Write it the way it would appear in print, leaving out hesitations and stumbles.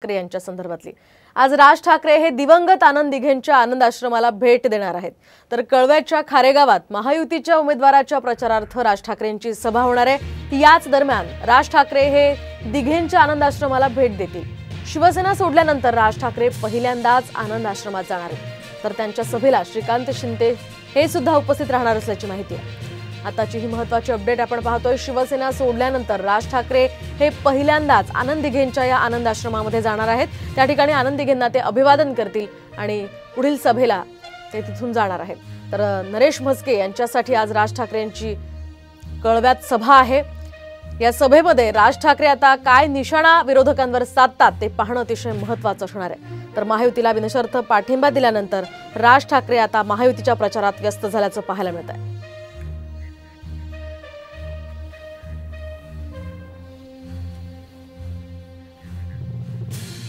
ठाकरे यांच्या संदर्भातली। आज राज ठाकरे हे दिवंगत आनंद दिघेंच्या आनंद आश्रमाला भेट देणार आहेत। तर कळव्याच्या खारेगावात महायुतीच्या उमेदवाराच्या प्रचारार्थ राज ठाकरेंची सभा होणार आहे। याच दरम्यान राज ठाकरे हे दिघेंच्या आनंद आश्रमाला भेट देतील। शिवसेना सोडल्यानंतर राज ठाकरे पहिल्यांदाच आनंद आश्रमात जाणार आहेत। तर त्यांच्या सभेला श्रीकांत शिंदे हे सुद्धा उपस्थित राहणार असल्याची माहिती आहे। आताची ही महत्त्वाची अपडेट आपण पाहतोय। शिवसेना सोडल्यानंतर राज ठाकरे हे पहिल्यांदाच आनंद दिघेंच्या या आनंद आश्रमामध्ये जाणार आहेत। त्या ठिकाणी आनंद दिघेंना ते अभिवादन करतील आणि पुढील सभेला ते तिथून जाणार आहेत। तर नरेश म्हस्के यांच्यासाठी आज राज ठाकरे यांची कळव्यात सभा आहे। या सभेमध्ये राज ठाकरे आता काय निशाणा विरोधकांवर साधतात ते पाहणं अतिशय महत्त्वाचं असणार आहे। तर महायुतीला बिनशर्त पाठिंबा दिल्यानंतर राज ठाकरे आता महायुतीच्या प्रचारात व्यस्त झाल्याचं पाहायला मिळत आहे।